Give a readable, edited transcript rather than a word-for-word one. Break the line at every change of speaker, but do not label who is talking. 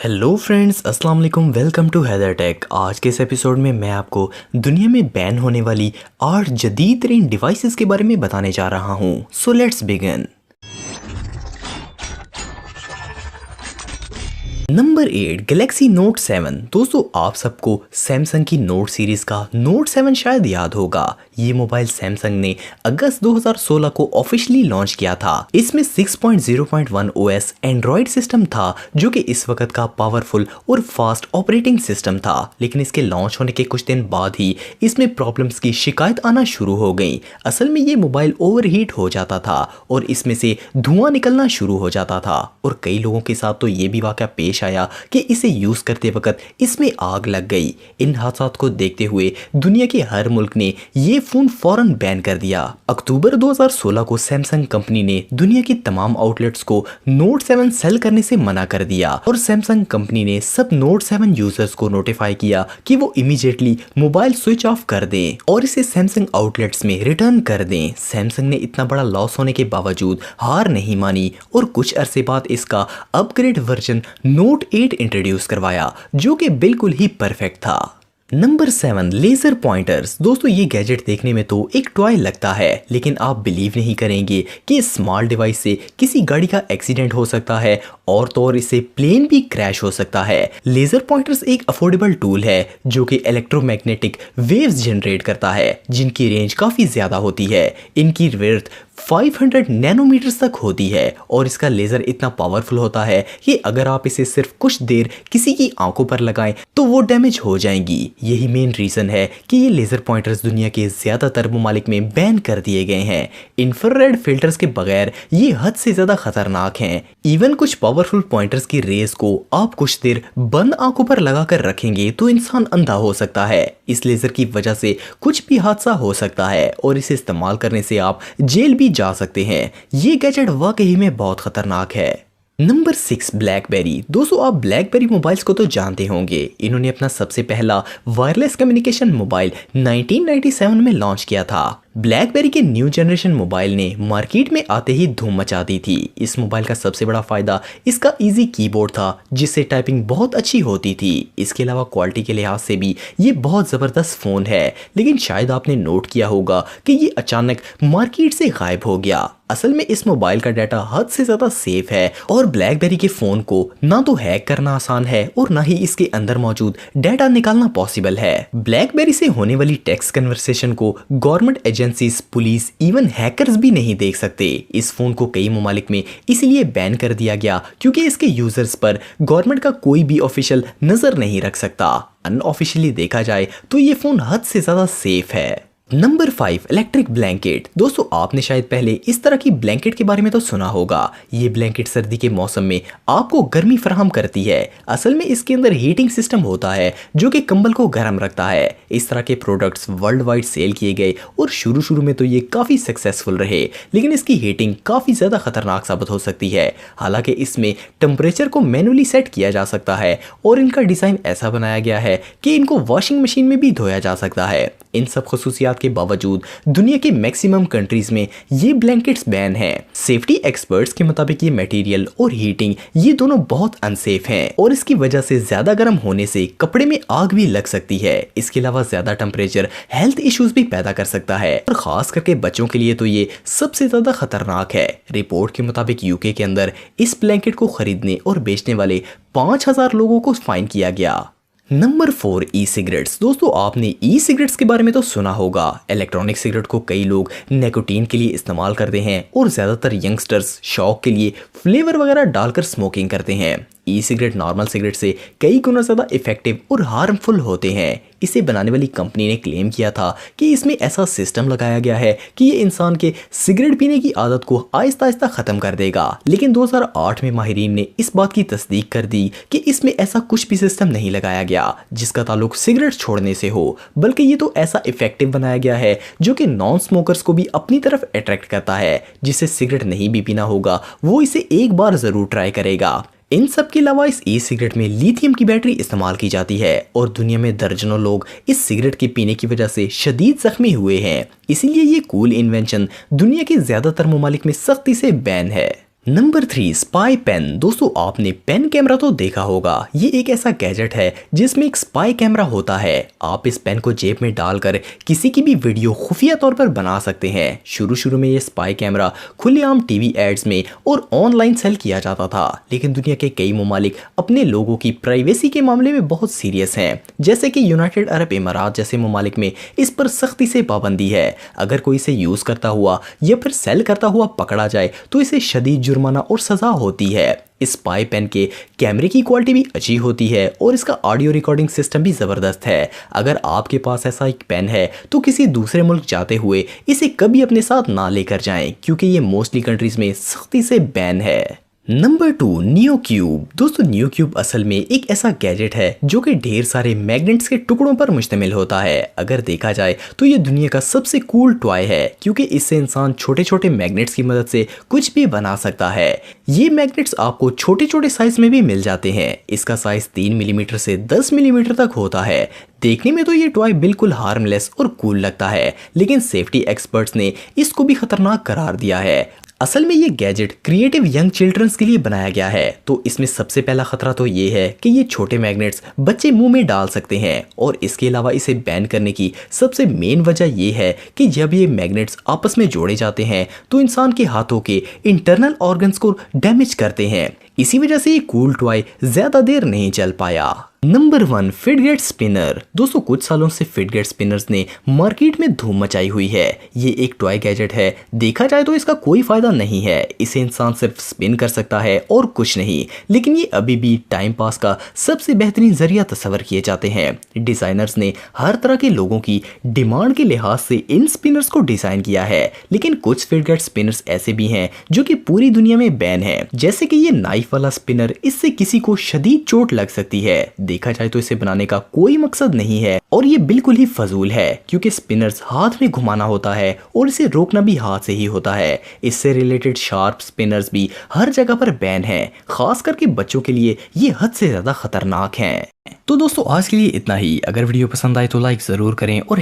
Hello friends, अस्सलाम वालेकुम। Welcome to Haider Tech. आज के इस एपिसोड में मैं आपको दुनिया में बैन होने वाली 8 जदीद तरीन डिवाइसेस के बारे में बताने जा रहा हूँ। So let's begin. Number 8, Galaxy note 7। दोस्तों, आप सबको सैमसंग की नोट सीरीज का नोट 7 शायद याद होगा। ये मोबाइल सैमसंग ने अगस्त 2016 को ऑफिशियली लॉन्च किया था। इसमें 6.0.1 ओएस एंड्रॉइड सिस्टम था, जो कि इस वक्त का पावरफुल और फास्ट ऑपरेटिंग सिस्टम था। लेकिन इसके लॉन्च होने के कुछ दिन बाद ही इसमें प्रॉब्लम्स की शिकायत आना शुरू हो गई। असल में ये मोबाइल ओवरहीट हो जाता था और इसमें से धुआं निकलना शुरू हो जाता था, और कई लोगों के साथ तो ये भी वाकया पेश आया कि इसे यूज करते वक्त इसमें आग लग गई। इन हादसात को देखते हुए दुनिया के हर मुल्क ने ये फोन फौरन बैन कर दिया। अक्टूबर 2016 को सैमसंग कंपनी ने दुनिया की तमाम आउटलेट्स को नोट 7 सेल करने से मना कर दिया, और सैमसंग कंपनी ने सब नोट 7 यूजर्स को नोटिफाई किया कि वो इमीडिएटली मोबाइल स्विच ऑफ कर दें और इसे सैमसंग आउटलेट्स में रिटर्न कर दें। सैमसंग ने इतना बड़ा लॉस होने के बावजूद हार नहीं मानी और कुछ अरसे बाद इसका अपग्रेड वर्जन नोट 8 इंट्रोड्यूस करवाया, जो कि बिल्कुल ही परफेक्ट था। Number 7, laser pointers. दोस्तों, ये गैजेट देखने में तो एक टॉय लगता है, लेकिन आप बिलीव नहीं करेंगे कि इस स्मॉल डिवाइस से किसी गाड़ी का एक्सीडेंट हो सकता है, और तो और इससे प्लेन भी क्रैश हो सकता है। लेजर पॉइंटर्स एक अफोर्डेबल टूल है जो कि इलेक्ट्रोमैग्नेटिक वेव्स जनरेट करता है, जिनकी रेंज काफी ज्यादा होती है। इनकी विड्थ 500 नैनोमीटर्स तक होती है, और इसका लेजर इतना पावरफुल होता है कि अगर आप इसे सिर्फ कुछ देर किसी की आंखों पर लगाएं तो वो डैमेज हो जाएंगी। यही मेन रीजन है कि ये लेजर पॉइंटर्स दुनिया के ज्यादातर ममालिक में बैन कर दिए गए हैं। इंफ्रारेड फिल्टर्स के बगैर ये हद से ज्यादा खतरनाक हैं। इवन कुछ पावरफुल पॉइंटर्स की रेस को आप कुछ देर बंद आंखों पर लगाकर रखेंगे तो इंसान अंधा हो सकता है। इस लेजर की वजह से कुछ भी हादसा हो सकता है, और इसे इस्तेमाल करने से आप जेल भी जा सकते हैं। ये गैजेट वाकई में बहुत खतरनाक है। Number 6, blackberry. दोस्तों, आप ब्लैकबेरी मोबाइल्स को तो जानते होंगे। इन्होंने अपना सबसे पहला वायरलेस कम्युनिकेशन मोबाइल 1997 में लॉन्च किया था। ब्लैकबेरी के न्यू जनरेशन मोबाइल ने मार्केट में आते ही धूम मचा दी थी। इस मोबाइल का सबसे बड़ा फायदा इसका इजी कीबोर्ड था, जिससे टाइपिंग बहुत अच्छी होती थी। इसके अलावा क्वालिटी के लिहाज से भी ये बहुत ज़बरदस्त फ़ोन है, लेकिन शायद आपने नोट किया होगा कि ये अचानक मार्केट से गायब हो गया। असल में इस मोबाइल का डाटा हद से ज़्यादा सेफ है, और ब्लैकबेरी के फ़ोन को ना तो हैक करना आसान है और ना ही इसके अंदर मौजूद डाटा निकालना पॉसिबल है। ब्लैकबेरी से होने वाली टेक्स्ट कन्वर्सेशन को government agencies, police, even hackers भी नहीं देख सकते। इस फोन को कई ममालिक में इसलिए बैन कर दिया गया क्योंकि इसके यूजर्स पर गवर्नमेंट का कोई भी ऑफिशियल नजर नहीं रख सकता। अनऑफिशियली देखा जाए तो ये फोन हद से ज्यादा सेफ है। Number 5, electric blanket. दोस्तों, आपने शायद पहले इस तरह की ब्लैंकेट के बारे में तो सुना होगा। ये ब्लैंकेट सर्दी के मौसम में आपको गर्मी फराहम करती है। असल में इसके अंदर हीटिंग सिस्टम होता है जो कि कंबल को गर्म रखता है। इस तरह के प्रोडक्ट्स वर्ल्ड वाइड सेल किए गए, और शुरू में तो ये काफ़ी सक्सेसफुल रहे, लेकिन इसकी हीटिंग काफ़ी ज़्यादा खतरनाक साबित हो सकती है। हालांकि इसमें टेम्परेचर को मैनुअली सेट किया जा सकता है, और इनका डिज़ाइन ऐसा बनाया गया है कि इनको वॉशिंग मशीन में भी धोया जा सकता है। इन सब खसूसियात के बावजूद दुनिया के मैक्सिमम कंट्रीज में ये ब्लैंकेट्स बैन हैं। सेफ्टी एक्सपर्ट्स के मुताबिक ये मटेरियल और हीटिंग ये दोनों बहुत अनसेफ हैं, और इसकी वजह से ज्यादा गर्म होने से कपड़े में आग भी लग सकती है। इसके अलावा ज्यादा टेम्परेचर हेल्थ इश्यूज भी पैदा कर सकता है, और खास करके बच्चों के लिए तो ये सबसे ज्यादा खतरनाक है। रिपोर्ट के मुताबिक यूके के अंदर इस ब्लैंकेट को खरीदने और बेचने वाले 5000 लोगों को फाइन किया गया। नंबर 4, ई सिगरेट्स। दोस्तों, आपने ई सिगरेट्स के बारे में तो सुना होगा। इलेक्ट्रॉनिक सिगरेट को कई लोग निकोटीन के लिए इस्तेमाल करते हैं, और ज़्यादातर यंगस्टर्स शौक के लिए फ्लेवर वगैरह डालकर स्मोकिंग करते हैं। ई सिगरेट नॉर्मल सिगरेट से कई गुना ज़्यादा इफेक्टिव और हार्मफुल होते हैं। इसे बनाने वाली कंपनी ने क्लेम किया था कि इसमें ऐसा सिस्टम लगाया गया है कि ये इंसान के सिगरेट पीने की आदत को आहिस्ता आहिस्ता ख़त्म कर देगा। लेकिन 2008 में माहिरीन ने इस बात की तस्दीक कर दी कि इसमें ऐसा कुछ भी सिस्टम नहीं लगाया गया जिसका ताल्लुक सिगरेट छोड़ने से हो, बल्कि ये तो ऐसा इफेक्टिव बनाया गया है जो कि नॉन स्मोकर्स को भी अपनी तरफ अट्रैक्ट करता है। जिसे सिगरेट नहीं भी पीना होगा वो इसे एक बार ज़रूर ट्राई करेगा। इन सब के अलावा इस ई सिगरेट में लिथियम की बैटरी इस्तेमाल की जाती है, और दुनिया में दर्जनों लोग इस सिगरेट के पीने की वजह से शदीद जख्मी हुए हैं। इसीलिए ये कूल इन्वेंशन दुनिया के ज्यादातर ममालिक में सख्ती से बैन है। Number 3 spy pen. दोस्तों आपने पेन कैमरा तो देखा होगा। ये एक ऐसा गैजेट है जिसमें एक स्पाई कैमरा होता है। आप इस पेन को जेब में डालकर किसी की भी वीडियो खुफिया तौर पर बना सकते हैं। शुरू शुरू में ये स्पाई कैमरा खुलेआम टीवी एड्स में और ऑनलाइन सेल किया जाता था, लेकिन दुनिया के कई ममालिक अपने लोगों की प्राइवेसी के मामले में बहुत सीरियस हैं। जैसे कि यूनाइटेड अरब इमारात जैसे ममालिक में इस पर सख्ती से पाबंदी है। अगर कोई इसे यूज करता हुआ या फिर सेल करता हुआ पकड़ा जाए तो इसे शदीद जुर्माना और सजा होती है। इस स्पाई पेन के कैमरे की क्वालिटी भी अच्छी होती है और इसका ऑडियो रिकॉर्डिंग सिस्टम भी ज़बरदस्त है। अगर आपके पास ऐसा एक पेन है तो किसी दूसरे मुल्क जाते हुए इसे कभी अपने साथ ना लेकर जाएं, क्योंकि ये मोस्टली कंट्रीज में सख्ती से बैन है। Number 2 neo cube. दोस्तों नियो क्यूब असल में एक ऐसा गैजेट है जो कि ढेर सारे मैग्नेट्स के टुकड़ों पर मुश्तमिल होता है। अगर देखा जाए तो ये दुनिया का सबसे कूल टॉय है, क्योंकि इससे इंसान छोटे छोटे मैग्नेट्स की मदद से कुछ भी बना सकता है। ये मैग्नेट्स आपको छोटे छोटे साइज में भी मिल जाते हैं। इसका साइज 3 मिलीमीटर से 10 मिलीमीटर तक होता है। देखने में तो ये टॉय बिल्कुल हार्मलेस और कूल लगता है, लेकिन सेफ्टी एक्सपर्ट्स ने इसको भी खतरनाक करार दिया है। असल में ये गैजेट क्रिएटिव यंग चिल्ड्रंस के लिए बनाया गया है, तो इसमें सबसे पहला खतरा तो ये है कि ये छोटे मैग्नेट्स बच्चे मुंह में डाल सकते हैं। और इसके अलावा इसे बैन करने की सबसे मेन वजह ये है कि जब ये मैग्नेट्स आपस में जोड़े जाते हैं तो इंसान के हाथों के इंटरनल ऑर्गन्स को डैमेज करते हैं। इसी वजह से ये कूल टॉय ज्यादा देर नहीं चल पाया। Number 1 fidget spinner. दोस्तों कुछ सालों से फिटगेट स्पिनर्स ने मार्केट में धूम मचाई हुई है। ये एक टॉय गैजेट है। देखा जाए तो इसका कोई फायदा नहीं है, इसे इंसान सिर्फ स्पिन कर सकता है और कुछ नहीं, लेकिन ये अभी भी टाइम पास का सबसे बेहतरीन जरिया तस्वर किए जाते हैं। डिजाइनर्स ने हर तरह के लोगों की डिमांड के लिहाज से इन स्पिनर्स को डिजाइन किया है, लेकिन कुछ फिटगेट स्पिनर्स ऐसे भी हैं जो कि पूरी दुनिया में बैन है। जैसे कि ये नाइफ वाला स्पिनर, इससे किसी को शदीद चोट लग सकती है। देखा जाए तो इसे बनाने का कोई मकसद नहीं है और ये बिल्कुल ही फजूल है, क्योंकि स्पिनर्स हाथ में घुमाना होता है और इसे रोकना भी हाथ से ही होता है। इससे रिलेटेड शार्प स्पिनर्स भी हर जगह पर बैन है। खास करके बच्चों के लिए ये हद से ज्यादा खतरनाक हैं। तो दोस्तों आज के लिए इतना ही। अगर वीडियो पसंद आए तो लाइक जरूर करें और